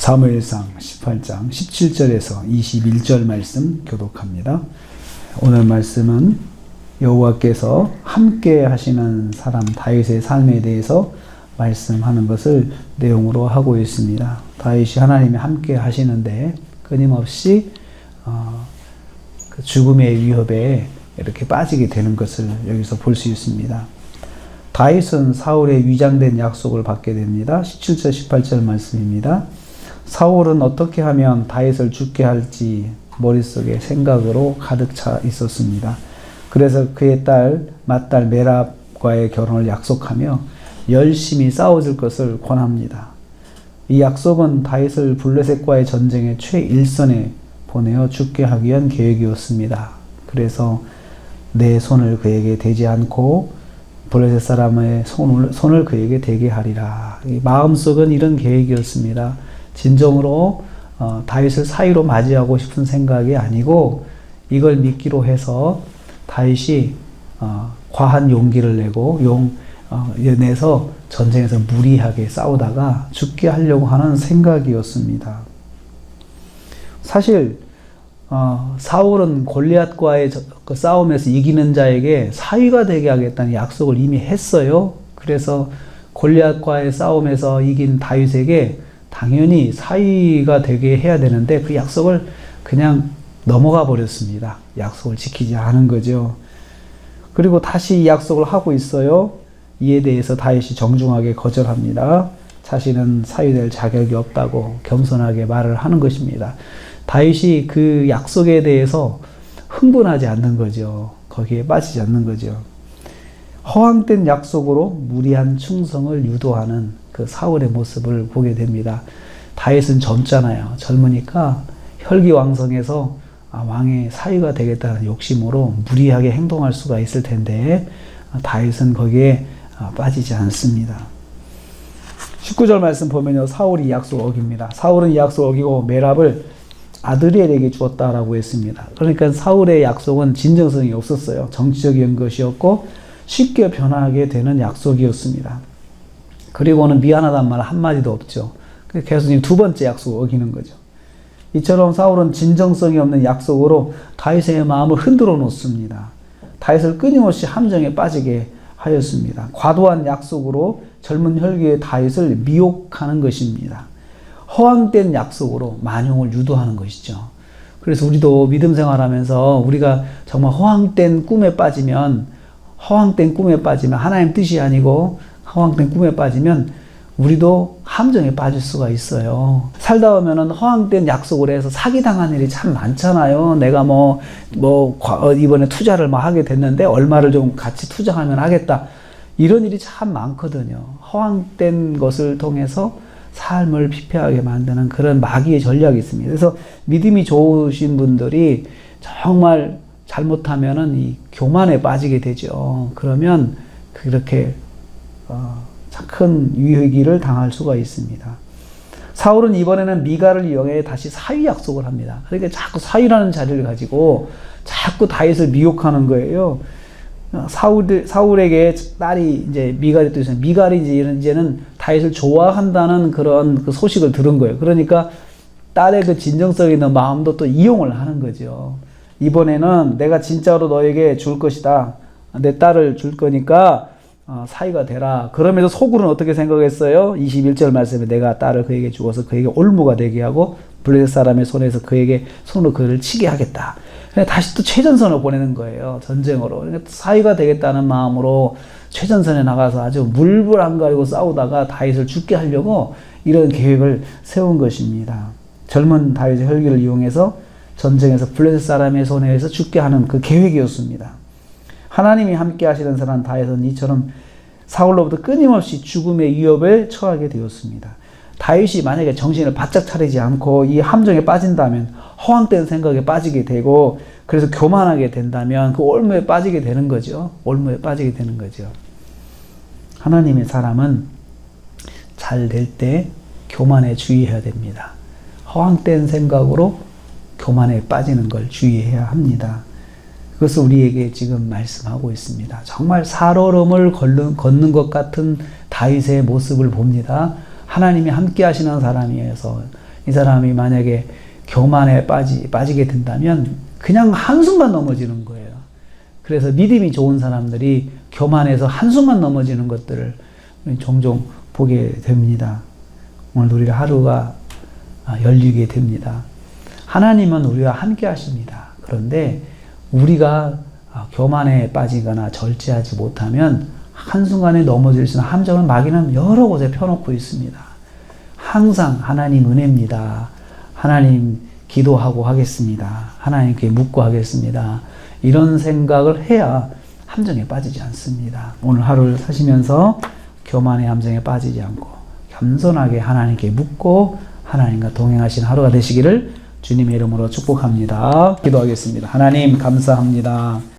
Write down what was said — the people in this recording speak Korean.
사무엘상 18장 17절에서 21절 말씀 교독합니다. 오늘 말씀은 여호와께서 함께 하시는 사람 다윗의 삶에 대해서 말씀하는 것을 내용으로 하고 있습니다. 다윗이 하나님이 함께 하시는데 끊임없이 그 죽음의 위협에 이렇게 빠지게 되는 것을 여기서 볼 수 있습니다. 다윗은 사울의 위장된 약속을 받게 됩니다. 17절 18절 말씀입니다. 사울은 어떻게 하면 다윗을 죽게 할지 머릿속에 생각으로 가득 차 있었습니다. 그래서 그의 맏딸 메랍과의 결혼을 약속하며 열심히 싸워줄 것을 권합니다. 이 약속은 다윗을 블레셋과의 전쟁의 최일선에 보내어 죽게 하기 위한 계획이었습니다. 그래서 내 손을 그에게 대지 않고 블레셋 사람의 손을 그에게 대게 하리라. 이 마음속은 이런 계획이었습니다. 진정으로 다윗을 사위로 맞이하고 싶은 생각이 아니고 이걸 미끼로 해서 다윗이 과한 용기를 내서 전쟁에서 무리하게 싸우다가 죽게 하려고 하는 생각이었습니다. 사실 사울은 골리앗과의 그 싸움에서 이기는 자에게 사위가 되게 하겠다는 약속을 이미 했어요. 그래서 골리앗과의 싸움에서 이긴 다윗에게 당연히 사위가 되게 해야 되는데 그 약속을 그냥 넘어가 버렸습니다. 약속을 지키지 않은 거죠. 그리고 다시 이 약속을 하고 있어요. 이에 대해서 다윗이 정중하게 거절합니다. 자신은 사위될 자격이 없다고 겸손하게 말을 하는 것입니다. 다윗이 그 약속에 대해서 흥분하지 않는 거죠. 거기에 빠지지 않는 거죠. 허황된 약속으로 무리한 충성을 유도하는 그 사울의 모습을 보게 됩니다. 다윗은 젊잖아요. 젊으니까 혈기왕성해서 왕의 사위가 되겠다는 욕심으로 무리하게 행동할 수가 있을 텐데 다윗은 거기에 빠지지 않습니다. 19절 말씀 보면요. 사울이 이 약속을 어깁니다. 사울은 이 약속을 어기고 메랍을 아드리엘에게 주었다라고 했습니다. 그러니까 사울의 약속은 진정성이 없었어요. 정치적인 것이었고 쉽게 변하게 되는 약속이었습니다. 그리고는 미안하다는 말 한마디도 없죠. 계속 지금 두 번째 약속을 어기는 거죠. 이처럼 사울은 진정성이 없는 약속으로 다윗의 마음을 흔들어 놓습니다. 다윗을 끊임없이 함정에 빠지게 하였습니다. 과도한 약속으로 젊은 혈기의 다윗을 미혹하는 것입니다. 허황된 약속으로 만용을 유도하는 것이죠. 그래서 우리도 믿음 생활하면서 우리가 정말 허황된 꿈에 빠지면 하나님 뜻이 아니고 허황된 꿈에 빠지면 우리도 함정에 빠질 수가 있어요. 살다 보면은 허황된 약속을 해서 사기당한 일이 참 많잖아요. 내가 이번에 투자를 하게 됐는데 얼마를 좀 같이 투자하면 하겠다. 이런 일이 참 많거든요. 허황된 것을 통해서 삶을 피폐하게 만드는 그런 마귀의 전략이 있습니다. 그래서 믿음이 좋으신 분들이 정말 잘못하면은 이 교만에 빠지게 되죠. 그러면 그렇게 큰 위기를 당할 수가 있습니다. 사울은 이번에는 미갈을 이용해 다시 사위 약속을 합니다. 그러니까 자꾸 사위라는 자리를 가지고 자꾸 다윗을 미혹하는 거예요. 사울에게 딸이 이제 미갈이 또 있어요. 미갈이 이제는 다윗을 좋아한다는 그런 그 소식을 들은 거예요. 그러니까 딸의 그 진정성 있는 마음도 또 이용을 하는 거죠. 이번에는 내가 진짜로 너에게 줄 것이다. 내 딸을 줄 거니까 사위가 되라. 그러면서 속으로는 어떻게 생각했어요? 21절 말씀에 내가 딸을 그에게 주어서 그에게 올무가 되게 하고 블레셋 사람의 손에서 손으로 그를 치게 하겠다. 다시 또 최전선을 보내는 거예요. 전쟁으로. 그러니까 사위가 되겠다는 마음으로 최전선에 나가서 아주 물불 안 가리고 싸우다가 다윗을 죽게 하려고 이런 계획을 세운 것입니다. 젊은 다윗의 혈기를 이용해서 전쟁에서 블레셋 사람의 손에 의해서 죽게 하는 그 계획이었습니다. 하나님이 함께 하시는 사람 다윗은 이처럼 사울로부터 끊임없이 죽음의 위협에 처하게 되었습니다. 다윗이 만약에 정신을 바짝 차리지 않고 이 함정에 빠진다면 허황된 생각에 빠지게 되고 그래서 교만하게 된다면 그 올무에 빠지게 되는 거죠. 하나님의 사람은 잘 될 때 교만에 주의해야 됩니다. 허황된 생각으로 교만에 빠지는 걸 주의해야 합니다. 그것을 우리에게 지금 말씀하고 있습니다. 정말 살얼음을 걷는 것 같은 다윗의 모습을 봅니다. 하나님이 함께 하시는 사람이어서 이 사람이 만약에 교만에 빠지게 된다면 그냥 한순간 넘어지는 거예요. 그래서 믿음이 좋은 사람들이 교만해서 한순간 넘어지는 것들을 종종 보게 됩니다. 오늘 우리 하루가 열리게 됩니다. 하나님은 우리와 함께 하십니다. 그런데 우리가 교만에 빠지거나 절제하지 못하면 한순간에 넘어질 수 있는 함정을 마귀는 여러 곳에 펴놓고 있습니다. 항상 하나님 은혜입니다. 하나님 기도하고 하겠습니다. 하나님께 묻고 하겠습니다. 이런 생각을 해야 함정에 빠지지 않습니다. 오늘 하루를 사시면서 교만의 함정에 빠지지 않고 겸손하게 하나님께 묻고 하나님과 동행하신 하루가 되시기를 주님의 이름으로 축복합니다. 기도하겠습니다. 하나님 감사합니다.